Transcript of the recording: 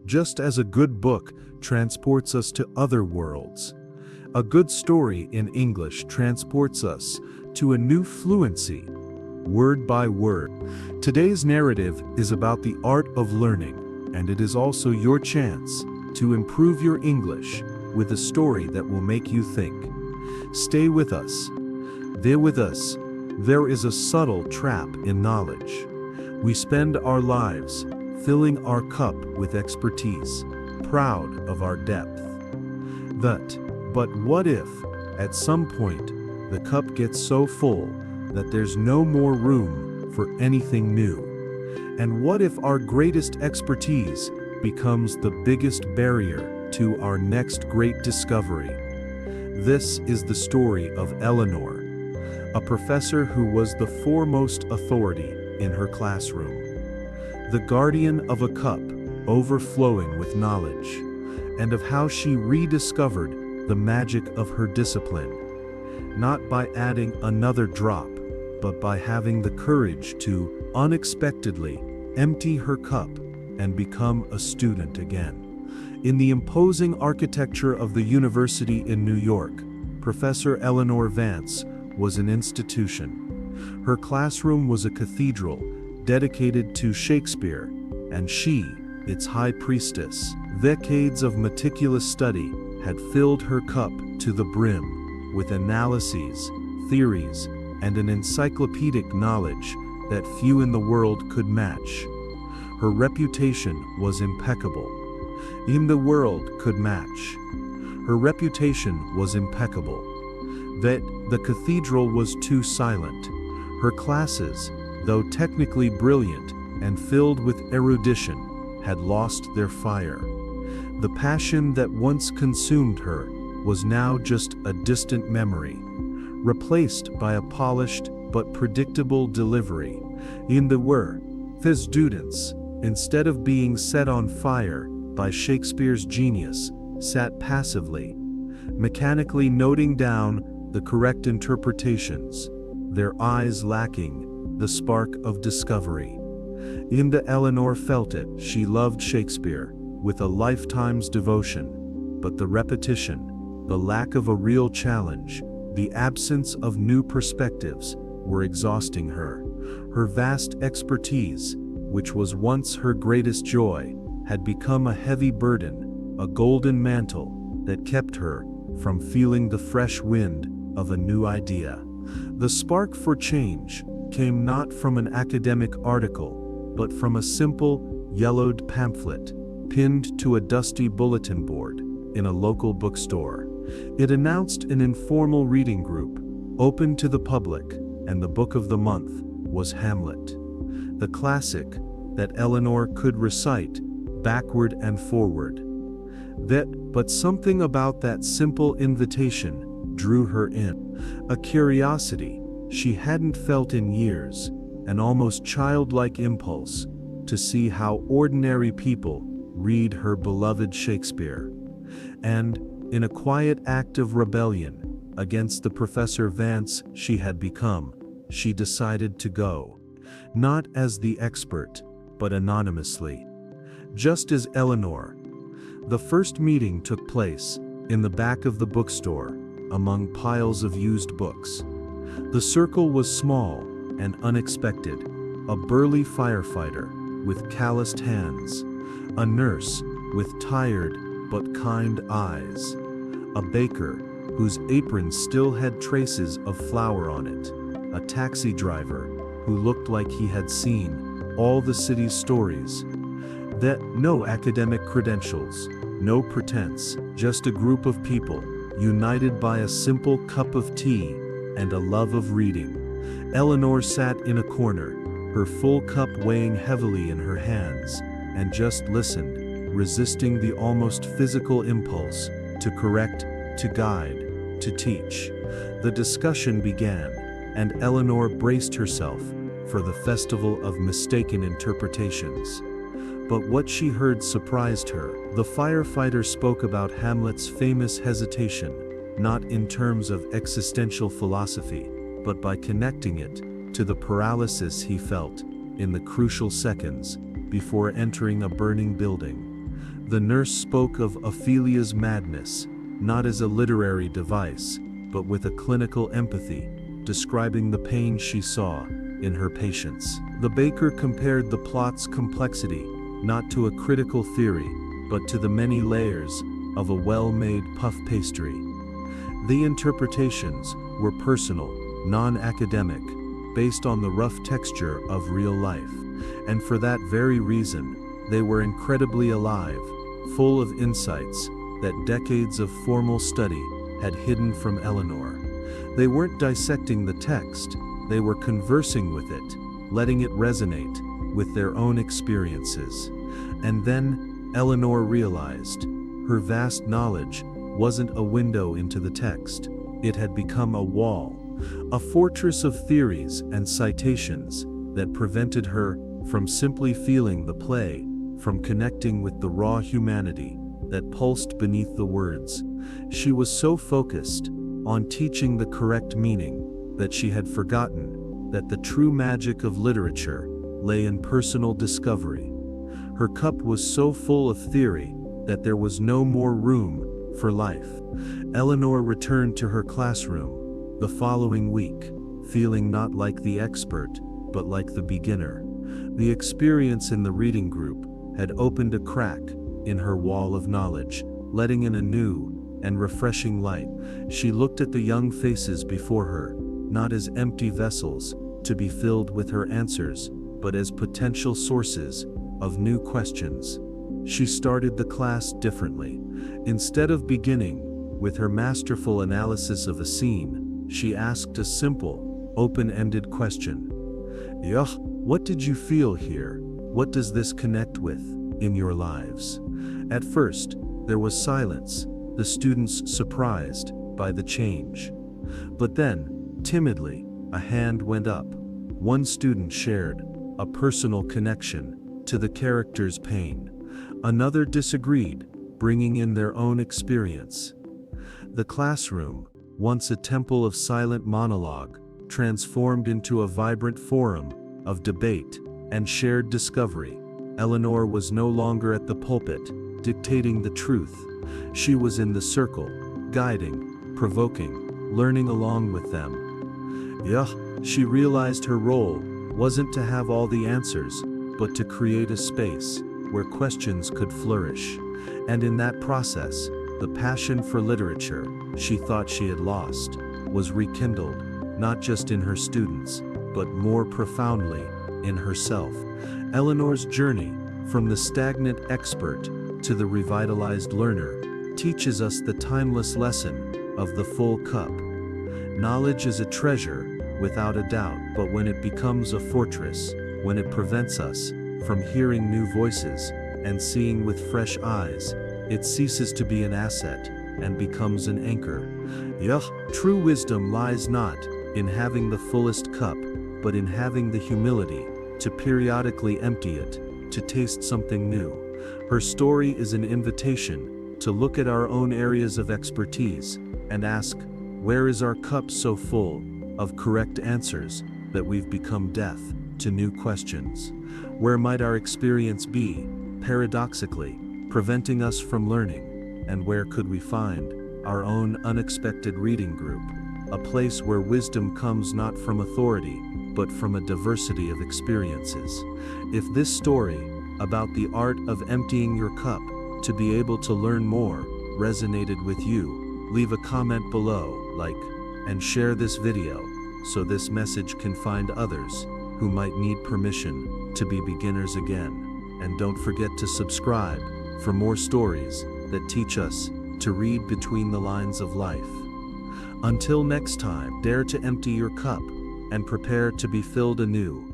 just as a good book transports us to other worlds. A good story in English transports us to a new fluency, word by word. Today's narrative is about the art of learning, and it is also your chance to improve your English with a story that will make you think. Stay with us. There is a subtle trap in knowledge. We spend our lives filling our cup with expertise, proud of our depth. But what if, at some point, the cup gets so full that there's no more room for anything new? And what if our greatest expertise becomes the biggest barrier to our next great discovery? This is the story of Eleanor, a professor who was the foremost authority in her classroom, the guardian of a cup overflowing with knowledge, and of how she rediscovered the magic of her discipline, not by adding another drop, but by having the courage to unexpectedly empty her cup and become a student again. In the imposing architecture of the university in New York, Professor Eleanor Vance was an institution. Her classroom was a cathedral dedicated to Shakespeare, and she, its high priestess. Decades of meticulous study had filled her cup to the brim with analyses, theories, and an encyclopedic knowledge that few in the world could match. Her reputation was impeccable. Her reputation was impeccable. That the cathedral was too silent. Her classes, though technically brilliant and filled with erudition, had lost their fire. The passion that once consumed her was now just a distant memory, replaced by a polished but predictable delivery. The students, instead of being set on fire by Shakespeare's genius, sat passively, mechanically noting down the correct interpretations, their eyes lacking the spark of discovery. Eleanor felt it. She loved Shakespeare with a lifetime's devotion, but the repetition, the lack of a real challenge, the absence of new perspectives were exhausting her. Her vast expertise, which was once her greatest joy, had become a heavy burden, a golden mantle that kept her from feeling the fresh wind of a new idea. The spark for change came not from an academic article, but from a simple, yellowed pamphlet pinned to a dusty bulletin board in a local bookstore. It announced an informal reading group, open to the public, and the book of the month was Hamlet, the classic that Eleanor could recite backward and forward. But something about that simple invitation drew her in, a curiosity she hadn't felt in years, an almost childlike impulse to see how ordinary people read her beloved Shakespeare. And, in a quiet act of rebellion against the Professor Vance she had become, she decided to go, not as the expert, but anonymously. Just as Eleanor. The first meeting took place in the back of the bookstore, among piles of used books. The circle was small and unexpected. A burly firefighter with calloused hands, a nurse with tired but kind eyes, a baker whose apron still had traces of flour on it, a taxi driver who looked like he had seen all the city's stories. No academic credentials, no pretense, just a group of people, united by a simple cup of tea and a love of reading. Eleanor sat in a corner, her full cup weighing heavily in her hands, and just listened, resisting the almost physical impulse to correct, to guide, to teach. The discussion began, and Eleanor braced herself for the festival of mistaken interpretations. But what she heard surprised her. The firefighter spoke about Hamlet's famous hesitation, not in terms of existential philosophy, but by connecting it to the paralysis he felt in the crucial seconds before entering a burning building. The nurse spoke of Ophelia's madness, not as a literary device, but with a clinical empathy, describing the pain she saw in her patients. The baker compared the plot's complexity, not to a critical theory, but to the many layers of a well-made puff pastry. The interpretations were personal, non-academic, based on the rough texture of real life. And for that very reason, they were incredibly alive, full of insights that decades of formal study had hidden from Eleanor. They weren't dissecting the text, they were conversing with it, letting it resonate with their own experiences. And then Eleanor realized her vast knowledge wasn't a window into the text. It had become a wall, a fortress of theories and citations that prevented her from simply feeling the play, from connecting with the raw humanity that pulsed beneath the words. She was so focused on teaching the correct meaning that she had forgotten that the true magic of literature lay in personal discovery. Her cup was so full of theory that there was no more room for life. Eleanor returned to her classroom the following week, feeling not like the expert, but like the beginner. The experience in the reading group had opened a crack in her wall of knowledge, letting in a new and refreshing light. She looked at the young faces before her, not as empty vessels to be filled with her answers, but as potential sources of new questions. She started the class differently. Instead of beginning with her masterful analysis of a scene, she asked a simple, open-ended question. Yuh, what did you feel here? What does this connect with in your lives? At first, there was silence, the students surprised by the change. But then, timidly, a hand went up. One student shared a personal connection to the character's pain. Another disagreed, bringing in their own experience. The classroom, once a temple of silent monologue, transformed into a vibrant forum of debate and shared discovery. Eleanor was no longer at the pulpit, dictating the truth. She was in the circle, guiding, provoking, learning along with them. She realized her role wasn't to have all the answers, but to create a space where questions could flourish. And in that process, the passion for literature she thought she had lost was rekindled, not just in her students, but more profoundly in herself. Eleanor's journey from the stagnant expert to the revitalized learner teaches us the timeless lesson of the full cup. Knowledge is a treasure, without a doubt, but when it becomes a fortress, when it prevents us from hearing new voices and seeing with fresh eyes, it ceases to be an asset and becomes an anchor. True wisdom lies not in having the fullest cup, but in having the humility to periodically empty it, to taste something new. Her story is an invitation to look at our own areas of expertise and ask, where is our cup so full of correct answers that we've become deaf to new questions? Where might our experience be, paradoxically, preventing us from learning? And where could we find our own unexpected reading group, a place where wisdom comes not from authority, but from a diversity of experiences? If this story about the art of emptying your cup to be able to learn more resonated with you, leave a comment below, like, and share this video so this message can find others who might need permission to be beginners again. And don't forget to subscribe for more stories that teach us to read between the lines of life. Until next time, dare to empty your cup and prepare to be filled anew.